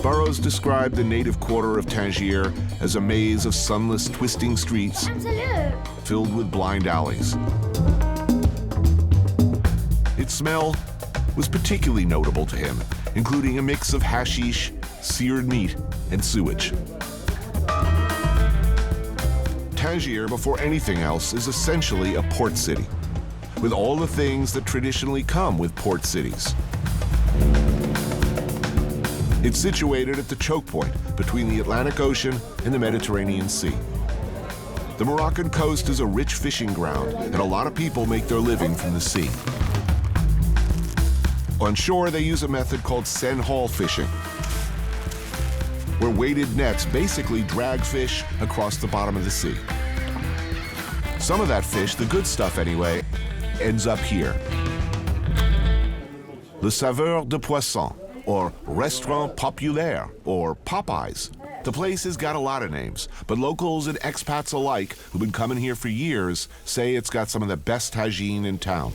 Burroughs described the native quarter of Tangier as a maze of sunless, twisting streets filled with blind alleys. Its smell was particularly notable to him, including a mix of hashish, seared meat, and sewage. Tangier, before anything else, is essentially a port city, with all the things that traditionally come with port cities. It's situated at the choke point between the Atlantic Ocean and the Mediterranean Sea. The Moroccan coast is a rich fishing ground, and a lot of people make their living from the sea. On shore, they use a method called sen-haul fishing, where weighted nets basically drag fish across the bottom of the sea. Some of that fish, the good stuff anyway, ends up here. Le Saveur de Poisson, or Restaurant Populaire, or Popeyes. The place has got a lot of names, but locals and expats alike who've been coming here for years say it's got some of the best tagine in town.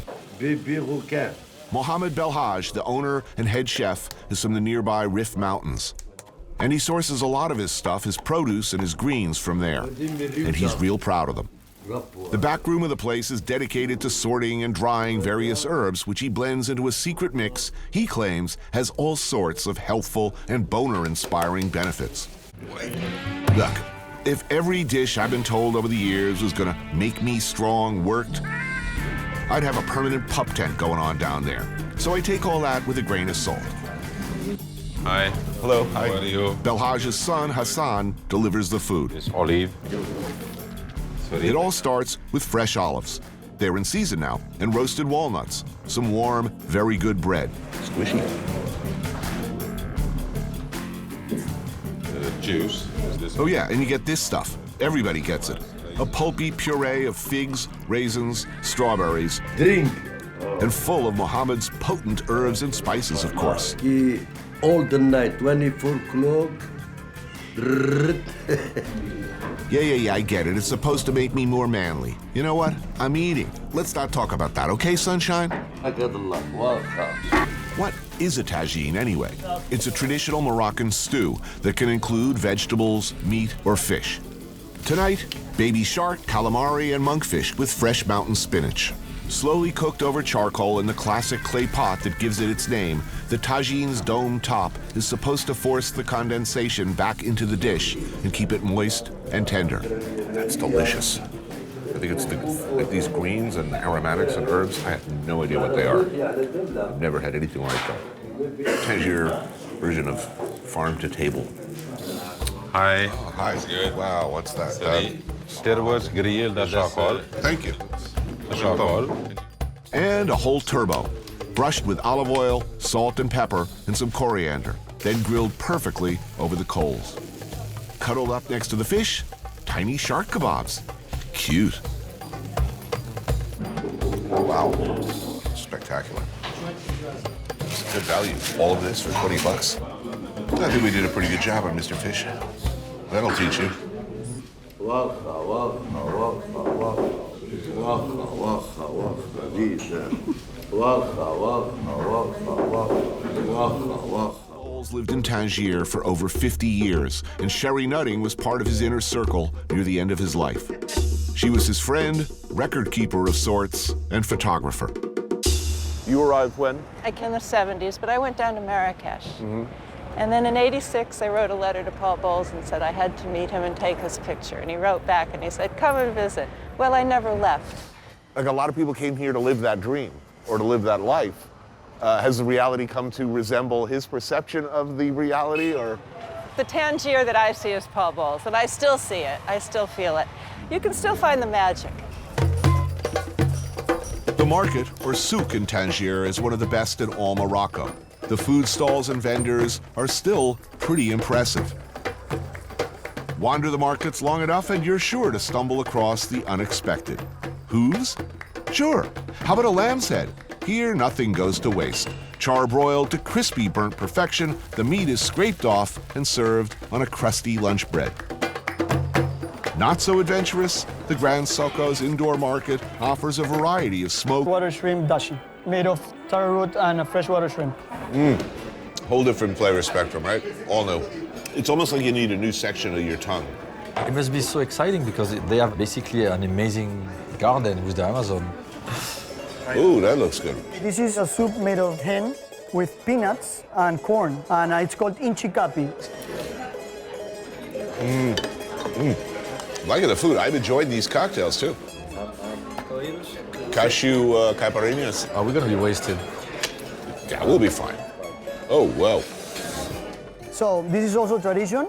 Mohamed Belhaj, the owner and head chef, is from the nearby Rif Mountains. And he sources a lot of his stuff, his produce and his greens from there. And he's real proud of them. The back room of the place is dedicated to sorting and drying various herbs, which he blends into a secret mix he claims has all sorts of healthful and boner-inspiring benefits. Look, if every dish I've been told over the years was gonna make me strong worked, I'd have a permanent pup tent going on down there. So I take all that with a grain of salt. Hi. Hello. How are you? Belhaj's son, Hassan, delivers the food. This olive. It all starts with fresh olives. They're in season now, and roasted walnuts. Some warm, very good bread. Squishy. Juice. Is this Oh yeah, and you get this stuff. Everybody gets it. A pulpy puree of figs, raisins, strawberries. Drink. And full of Mohammed's potent herbs and spices, of course. All the night, 24 o'clock. Yeah, I get it. It's supposed to make me more manly. You know what? I'm eating. Let's not talk about that, okay, sunshine? I got a lot. What is a tagine, anyway? It's a traditional Moroccan stew that can include vegetables, meat, or fish. Tonight, baby shark, calamari, and monkfish with fresh mountain spinach. Slowly cooked over charcoal in the classic clay pot that gives it its name, the tagine's dome top is supposed to force the condensation back into the dish and keep it moist and tender. That's delicious. I think it's like these greens and aromatics and herbs. I have no idea what they are. I've never had anything like that. Tangier version of farm to table. Hi. Oh, hi. Good. Wow, what's that? Stervos grill de charcoal. Thank you. Charcoal. And a whole turbo, brushed with olive oil, salt and pepper, and some coriander, then grilled perfectly over the coals. Cuddled up next to the fish, tiny shark kebabs. Cute. Wow, spectacular. It's good value. All of this for 20 bucks. I think we did a pretty good job on Mr. Fish. That'll teach you. Bowles lived in Tangier for over 50 years, and Sherry Nutting was part of his inner circle near the end of his life. She was his friend, record keeper of sorts, and photographer. You arrived when? I came in the 70s, but I went down to Marrakesh. And then in '86, I wrote a letter to Paul Bowles and said I had to meet him and take his picture. And he wrote back and he said, come and visit. Well, I never left. Like a lot of people came here to live that dream or to live that life. Has the reality come to resemble his perception of the reality, or? The Tangier that I see is Paul Bowles, and I still see it. I still feel it. You can still find the magic. The market, or souk in Tangier, is one of the best in all Morocco. The food stalls and vendors are still pretty impressive. Wander the markets long enough and you're sure to stumble across the unexpected. Hooves? Sure. How about a lamb's head? Here, nothing goes to waste. Charbroiled to crispy burnt perfection, the meat is scraped off and served on a crusty lunch bread. Not so adventurous, the Grand Soko's indoor market offers a variety of smoked water shrimp dashi, made of taro root and a freshwater shrimp. Whole different flavor spectrum, right? All new. It's almost like you need a new section of your tongue. It must be so exciting because they have basically an amazing garden with the Amazon. Ooh, that looks good. This is a soup made of hen with peanuts and corn, and it's called inchicapi. Liking the food. I've enjoyed these cocktails too. Cashew caipirinhas. Are we going to be wasted? Yeah, we'll be fine. Oh, wow. So this is also tradition.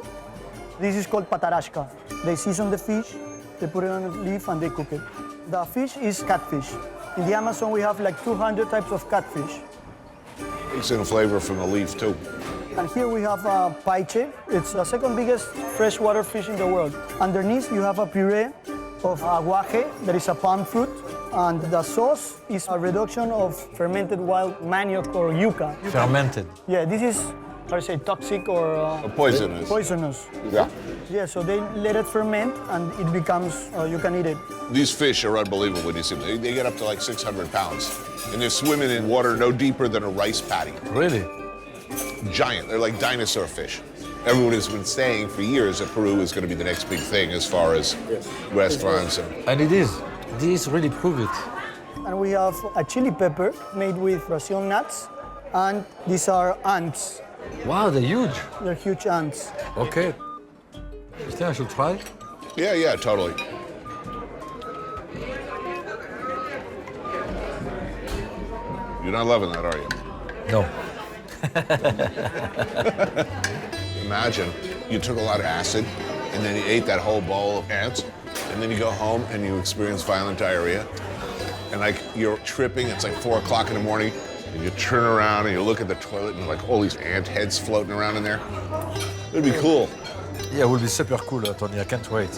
This is called patarashka. They season the fish, they put it on a leaf, and they cook it. The fish is catfish. In the Amazon, we have like 200 types of catfish. It's in flavor from the leaf too. And here we have paiche. It's the second biggest freshwater fish in the world. Underneath, you have a puree of aguaje, that is a palm fruit. And the sauce is a reduction of fermented wild manioc or yuca. Fermented. Yeah, this is, how to say, toxic or Poisonous. poisonous. Yeah. Yeah, so they let it ferment and it becomes, you can eat it. These fish are unbelievable when you see them. They get up to like 600 pounds. And they're swimming in water no deeper than a rice paddy. Really? Giant. They're like dinosaur fish. Everyone has been saying for years that Peru is going to be the next big thing as far as restaurants. And it is. This really prove it. And we have a chili pepper made with Brazil nuts. And these are ants. Wow, they're huge. They're huge ants. Okay. You think I should try? Yeah, totally. You're not loving that, are you? No. Imagine you took a lot of acid and then you ate that whole bowl of ants and then you go home and you experience violent diarrhea and like you're tripping, it's like 4 o'clock in the morning and you turn around and you look at the toilet and like all these ant heads floating around in there. It'd be cool. Yeah, it will be super cool, Tony. I can't wait.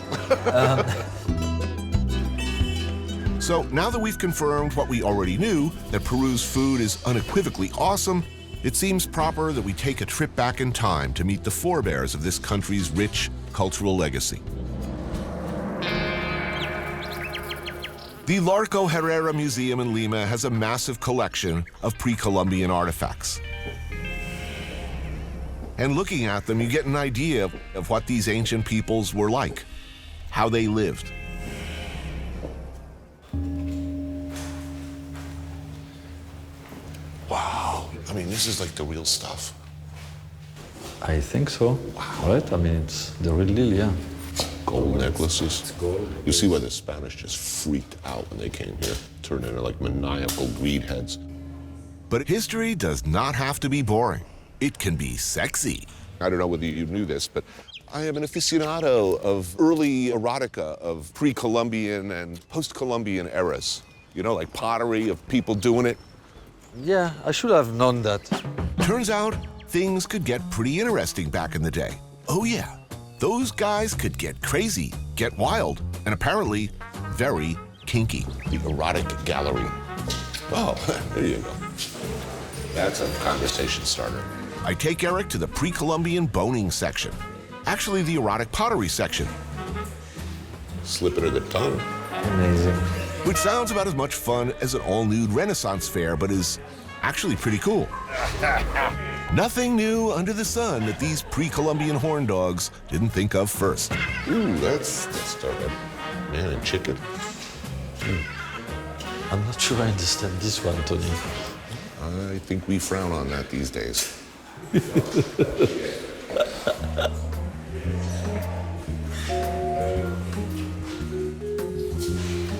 So now that we've confirmed what we already knew, that Peru's food is unequivocally awesome, it seems proper that we take a trip back in time to meet the forebears of this country's rich cultural legacy. The Larco Herrera Museum in Lima has a massive collection of pre-Columbian artifacts. And looking at them, you get an idea of what these ancient peoples were like, how they lived. Wow, I mean, this is like the real stuff. I think so. Wow. Right? I mean, it's the real deal, yeah. Gold necklaces. Gold. You see why the Spanish just freaked out when they came here, turned into like maniacal greed heads. But history does not have to be boring. It can be sexy. I don't know whether you knew this, but I am an aficionado of early erotica of pre-Columbian and post-Columbian eras. You know, like pottery, of people doing it. Yeah, I should have known that. Turns out things could get pretty interesting back in the day. Oh yeah, those guys could get crazy, get wild, and apparently very kinky. The erotic gallery. Oh, there you go. That's a conversation starter. I take Eric to the pre-Columbian boning section. Actually, the erotic pottery section. Slip it of the tongue. Amazing. Which sounds about as much fun as an all-nude Renaissance fair, but is actually pretty cool. Nothing new under the sun that these pre-Columbian horn dogs didn't think of first. Ooh, that's started. Man and chicken. I'm not sure I understand this one, Tony. I think we frown on that these days.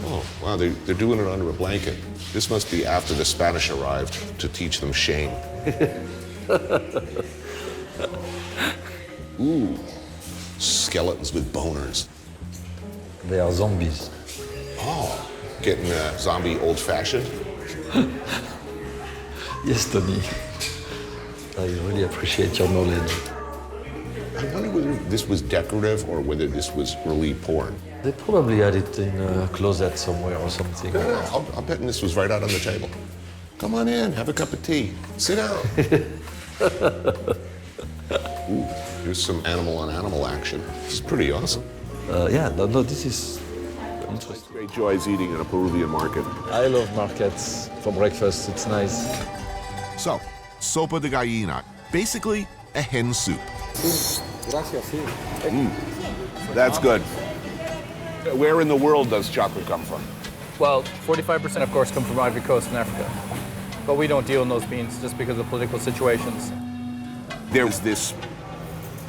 Oh, wow, they're doing it under a blanket. This must be after the Spanish arrived to teach them shame. Ooh, skeletons with boners. They are zombies. Oh, getting zombie old-fashioned? Yes, Tony. I really appreciate your knowledge. I wonder whether this was decorative or whether this was early porn. They probably had it in a closet somewhere or something. Yeah, I'll bet this was right out on the table. Come on in, have a cup of tea. Sit down. Ooh, here's some animal-on-animal action. This is pretty awesome. Yeah, no, this is interesting. Great joys eating in a Peruvian market. I love markets for breakfast. It's nice. So, sopa de gallina, Basically, a hen soup. That's good. Where in the world does chocolate come from? Well, 45% of course come from Ivory Coast in Africa. But we don't deal in those beans just because of political situations. There's this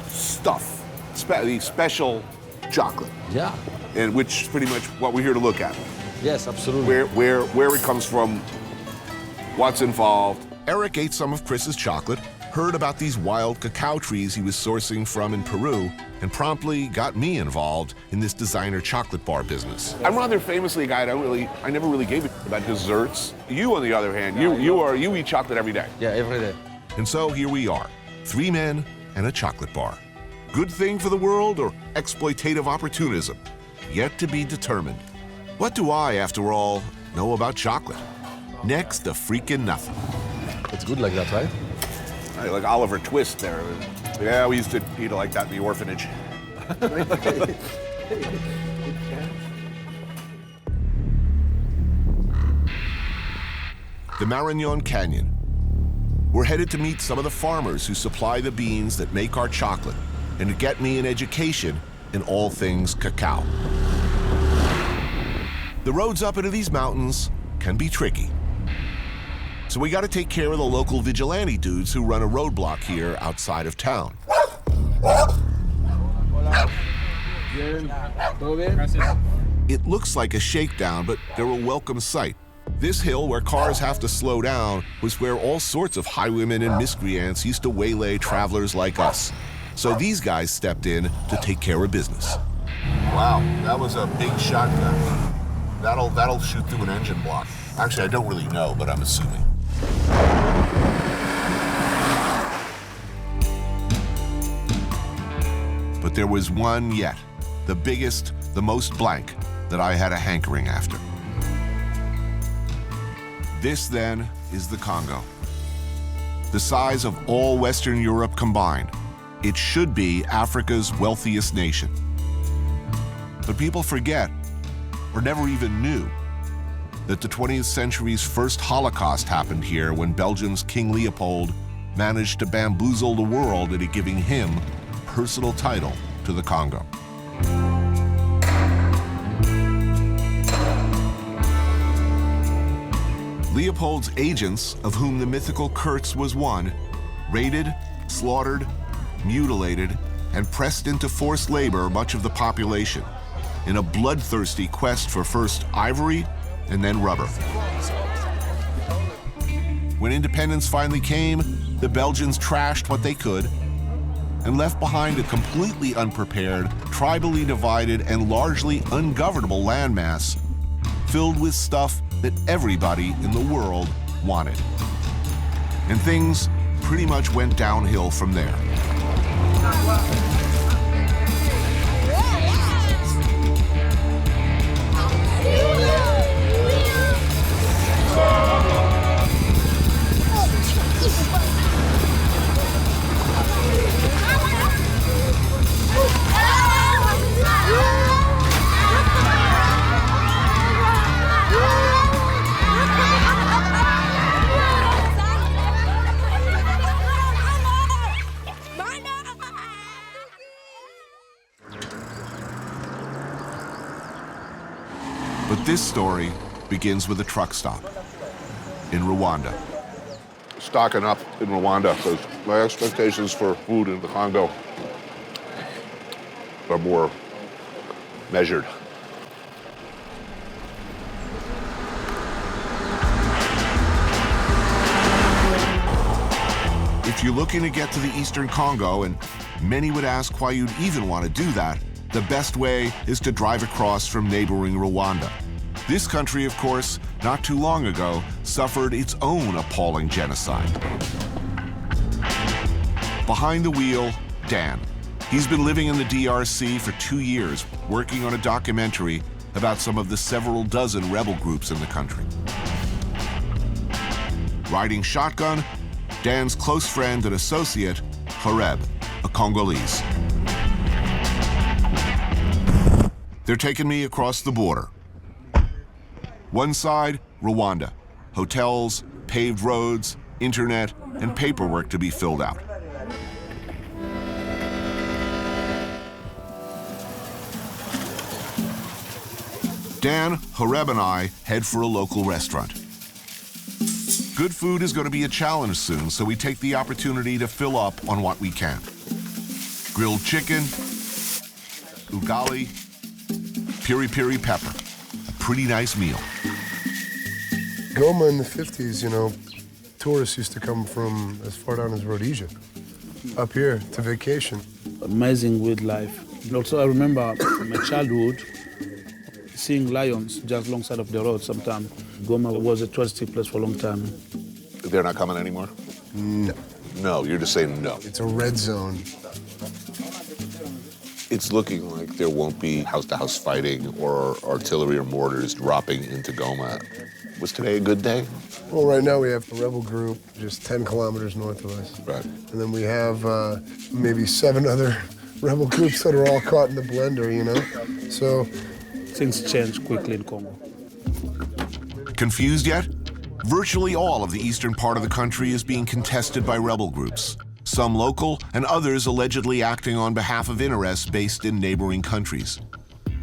stuff, the special chocolate, Yeah. and which is pretty much what we're here to look at. Yes, absolutely. Where it comes from, what's involved. Eric ate some of Chris's chocolate, heard about these wild cacao trees he was sourcing from in Peru, and promptly got me involved in this designer chocolate bar business. I'm rather famously a guy I never really gave it about desserts. You, on the other hand, you eat chocolate every day. Yeah, every day. And so here we are, 3 men and a chocolate bar. Good thing for the world or exploitative opportunism? Yet to be determined. What do I, after all, know about chocolate? Next to freaking nothing. It's good like that, right? Like Oliver Twist there. Yeah, we used to eat it like that in the orphanage. The Marañón Canyon. We're headed to meet some of the farmers who supply the beans that make our chocolate and to get me an education in all things cacao. The roads up into these mountains can be tricky. So we got to take care of the local vigilante dudes who run a roadblock here outside of town. It looks like a shakedown, but they're a welcome sight. This hill, where cars have to slow down, was where all sorts of highwaymen and miscreants used to waylay travelers like us. So these guys stepped in to take care of business. Wow, that was a big shotgun. That'll shoot through an engine block. Actually, I don't really know, but I'm assuming. But there was one yet, the biggest, the most blank, that I had a hankering after. This, then, is the Congo. The size of all Western Europe combined. It should be Africa's wealthiest nation. But people forget, or never even knew, that the 20th century's first Holocaust happened here when Belgium's King Leopold managed to bamboozle the world into giving him personal title to the Congo. Leopold's agents, of whom the mythical Kurtz was one, raided, slaughtered, mutilated, and pressed into forced labor much of the population in a bloodthirsty quest for first ivory and then rubber. When independence finally came, the Belgians trashed what they could and left behind a completely unprepared, tribally divided, and largely ungovernable landmass filled with stuff that everybody in the world wanted. And things pretty much went downhill from there. But this story begins with a truck stop in Rwanda. Stocking up in Rwanda, because my expectations for food in the Congo are more measured. If you're looking to get to the Eastern Congo, and many would ask why you'd even want to do that, the best way is to drive across from neighboring Rwanda. This country, of course, not too long ago, suffered its own appalling genocide. Behind the wheel, Dan. He's been living in the DRC for 2 years, working on a documentary about some of the several dozen rebel groups in the country. Riding shotgun, Dan's close friend and associate, Horeb, a Congolese. They're taking me across the border. One side, Rwanda. Hotels, paved roads, internet, and paperwork to be filled out. Dan, Horeb, and I head for a local restaurant. Good food is going to be a challenge soon, so we take the opportunity to fill up on what we can. Grilled chicken, ugali, piri-piri pepper. A pretty nice meal. Goma in the 50s, you know, tourists used to come from as far down as Rhodesia, up here to vacation. Amazing wildlife. Also, I remember my childhood seeing lions just alongside of the road sometime. Goma was a touristy place for a long time. They're not coming anymore? No. No, you're just saying no. It's a red zone. It's looking like there won't be house-to-house fighting or artillery or mortars dropping into Goma. Was today a good day? Well, right now we have a rebel group just 10 kilometers north of us. Right. And then we have maybe 7 other rebel groups that are all caught in the blender, you know? So Things change quickly in Congo. Confused yet? Virtually all of the eastern part of the country is being contested by rebel groups, some local and others allegedly acting on behalf of interests based in neighboring countries.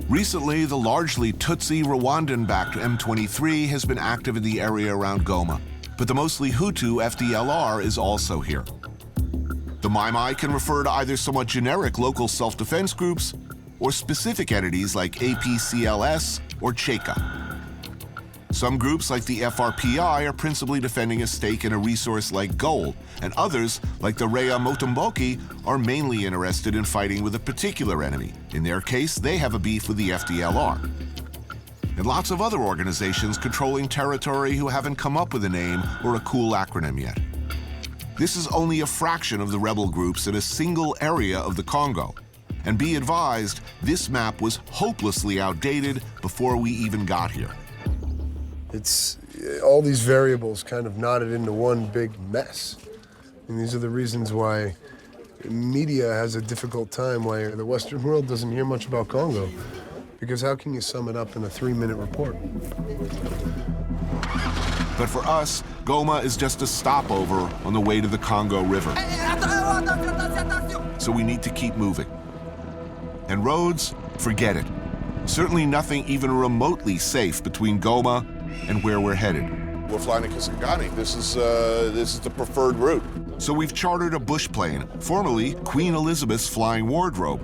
Recently, the largely Tutsi Rwandan-backed M23 has been active in the area around Goma, but the mostly Hutu FDLR is also here. The Mai Mai can refer to either somewhat generic local self-defense groups or specific entities like APCLS or Cheka. Some groups like the FRPI are principally defending a stake in a resource like gold, and others, like the Rea Motomboki, are mainly interested in fighting with a particular enemy. In their case, they have a beef with the FDLR. And lots of other organizations controlling territory who haven't come up with a name or a cool acronym yet. This is only a fraction of the rebel groups in a single area of the Congo. And be advised, this map was hopelessly outdated before we even got here. it's all these variables kind of knotted into one big mess. And these are the reasons why media has a difficult time, why the Western world doesn't hear much about Congo. Because how can you sum it up in a 3-minute report? But for us, Goma is just a stopover on the way to the Congo River. So we need to keep moving. And roads, forget it. Certainly nothing even remotely safe between Goma and where we're headed. We're flying to Kisangani. This is the preferred route. So we've chartered a bush plane, formerly Queen Elizabeth's flying wardrobe.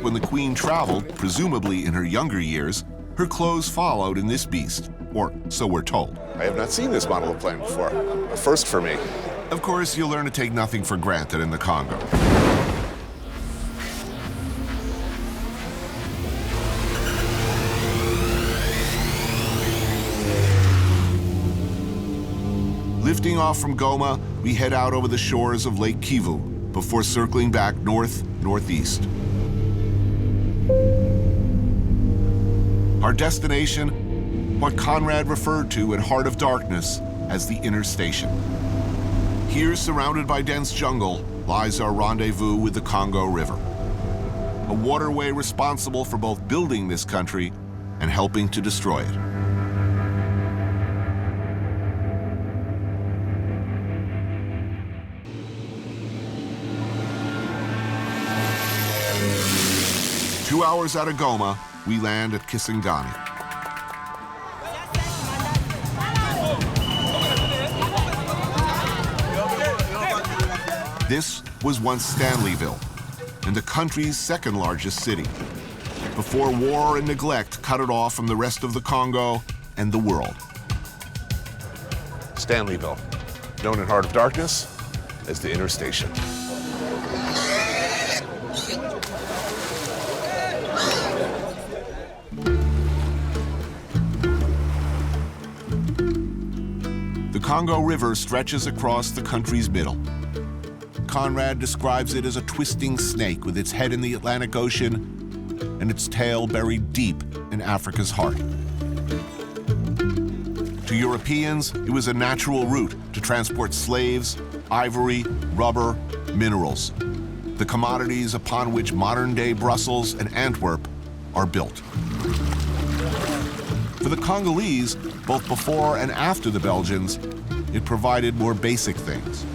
When the Queen traveled, presumably in her younger years, her clothes followed in this beast, or so we're told. I have not seen this model of plane before. A first for me. Of course, you'll learn to take nothing for granted in the Congo. Lifting off from Goma, we head out over the shores of Lake Kivu before circling back northeast. Our destination, what Conrad referred to in Heart of Darkness as the inner station. Here, surrounded by dense jungle, lies our rendezvous with the Congo River, a waterway responsible for both building this country and helping to destroy it. Two hours out of Goma, we land at Kisangani. This was once Stanleyville, and the country's second largest city, before war and neglect cut it off from the rest of the Congo and the world. Stanleyville, known in Heart of Darkness as the inner station. The Congo River stretches across the country's middle. Conrad describes it as a twisting snake with its head in the Atlantic Ocean and its tail buried deep in Africa's heart. To Europeans, it was a natural route to transport slaves, ivory, rubber, minerals, the commodities upon which modern-day Brussels and Antwerp are built. For the Congolese, both before and after the Belgians, it provided more basic things.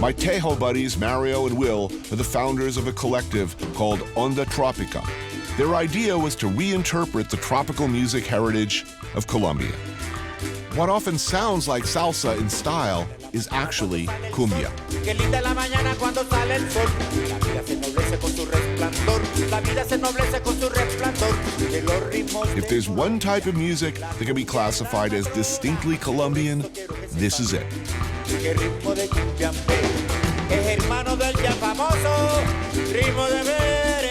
My Tejo buddies, Mario and Will, are the founders of a collective called Onda Tropica. Their idea was to reinterpret the tropical music heritage of Colombia. What often sounds like salsa in style is actually cumbia. If there's one type of music that can be classified as distinctly Colombian, this is it.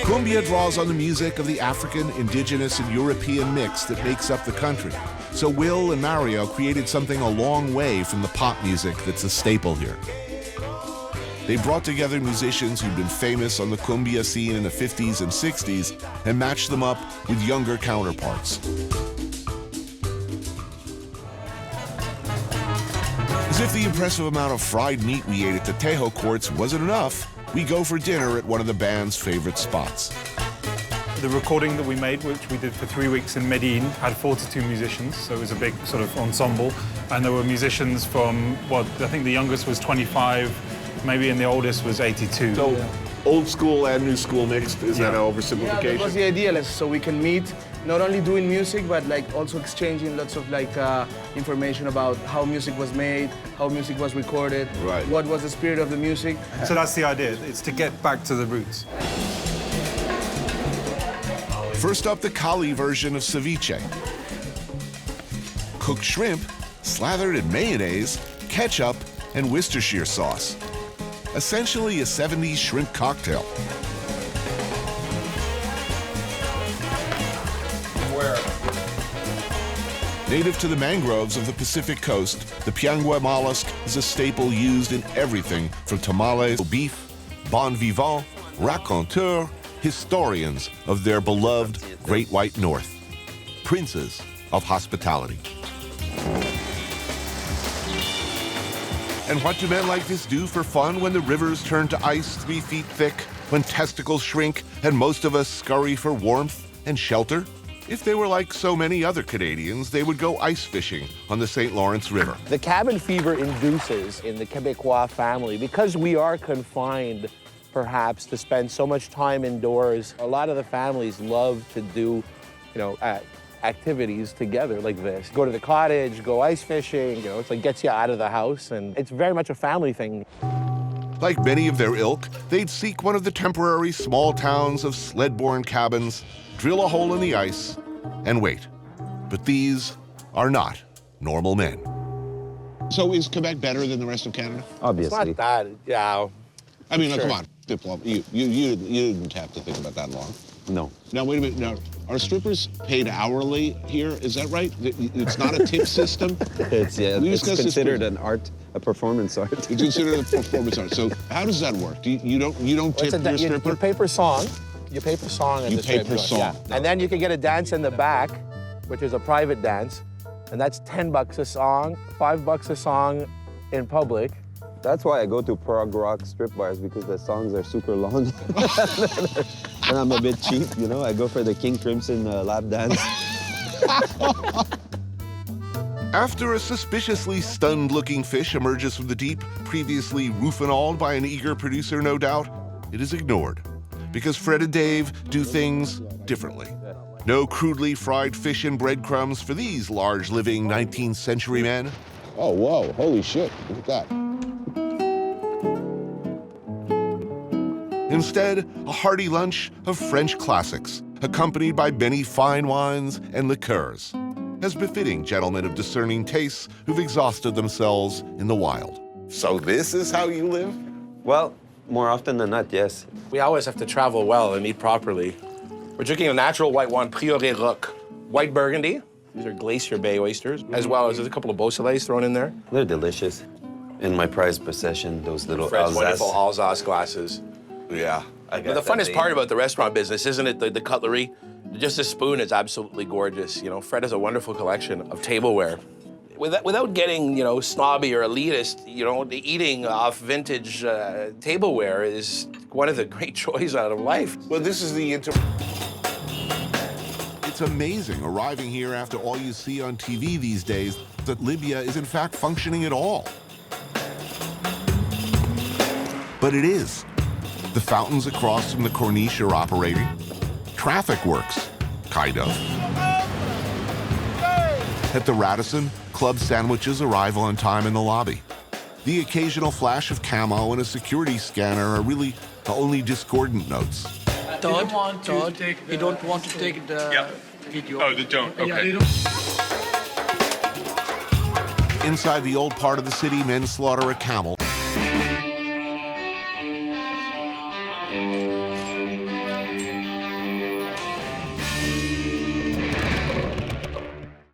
Cumbia draws on the music of the African, indigenous, and European mix that makes up the country. So Will and Mario created something a long way from the pop music that's a staple here. They brought together musicians who'd been famous on the cumbia scene in the 50s and 60s and matched them up with younger counterparts. As if the impressive amount of fried meat we ate at the Tejo Courts wasn't enough, we go for dinner at one of the band's favorite spots. The recording that we made, which we did for 3 weeks in Medellin, had 42 musicians, so it was a big sort of ensemble. And there were musicians from, I think the youngest was 25, maybe, and the oldest was 82. So old school and new school mixed, is that an oversimplification? Yeah, that was the idea, so we can meet, not only doing music, but like also exchanging lots of like information about how music was made, how music was recorded, right. What was the spirit of the music. So that's the idea, it's to get back to the roots. First up, the Cali version of ceviche. Cooked shrimp slathered in mayonnaise, ketchup, and Worcestershire sauce. Essentially a 70s shrimp cocktail. Native to the mangroves of the Pacific coast, the piangua mollusk is a staple used in everything from tamales to beef, bon vivant, raconteur, historians of their beloved Great White North, princes of hospitality. And what do men like this do for fun when the rivers turn to ice 3 feet thick, when testicles shrink, and most of us scurry for warmth and shelter? If they were like so many other Canadians, they would go ice fishing on the St. Lawrence River. The cabin fever induces in the Quebecois family, because we are confined perhaps to spend so much time indoors. A lot of the families love to do, activities together like this. Go to the cottage, go ice fishing, it's like gets you out of the house, and it's very much a family thing. Like many of their ilk, they'd seek one of the temporary small towns of sled-borne cabins, drill a hole in the ice, and wait. But these are not normal men. So is Quebec better than the rest of Canada? Obviously. It's not that, yeah. I mean, sure. Come on. You didn't have to think about that long. No. Now, wait a minute. Now, are strippers paid hourly here? Is that right? It's not a tip system? It's considered an art, a performance art. It's considered a performance art. So how does that work? You don't tip your stripper? You pay per song. You pay per song. You pay per song. Yeah. And then you can get a dance in the back, which is a private dance, and that's $10 a song, $5 a song in public. That's why I go to prog rock strip bars, because the songs are super long. And I'm a bit cheap, I go for the King Crimson lap dance. After a suspiciously stunned-looking fish emerges from the deep, previously roof-and-alled by an eager producer, no doubt, it is ignored. Because Fred and Dave do things differently. No crudely fried fish and breadcrumbs for these large, living 19th century men. Oh, whoa, holy shit, look at that. Instead, a hearty lunch of French classics, accompanied by many fine wines and liqueurs, as befitting gentlemen of discerning tastes who've exhausted themselves in the wild. So this is how you live? Well, more often than not, yes. We always have to travel well and eat properly. We're drinking a natural white wine, Prieuré Rock. White Burgundy. These are Glacier Bay oysters, as well as there's a couple of Beausoleils thrown in there. They're delicious. In my prized possession, those little Fred's Alsace. wonderful Alsace glasses. Yeah. But the funnest part about the restaurant business, isn't it, the cutlery? Just the spoon is absolutely gorgeous. Fred has a wonderful collection of tableware. Without getting, snobby or elitist, the eating off vintage tableware is one of the great joys out of life. Well, this is the It's amazing arriving here after all you see on TV these days that Libya is in fact functioning at all. But it is. The fountains across from the Corniche are operating. Traffic works, kind of. At the Radisson, club sandwiches arrive on time in the lobby. The occasional flash of camo and a security scanner are really the only discordant notes. Todd, you don't want to take the video. Oh, they don't? Okay. Yeah, they don't. Inside the old part of the city, men slaughter a camel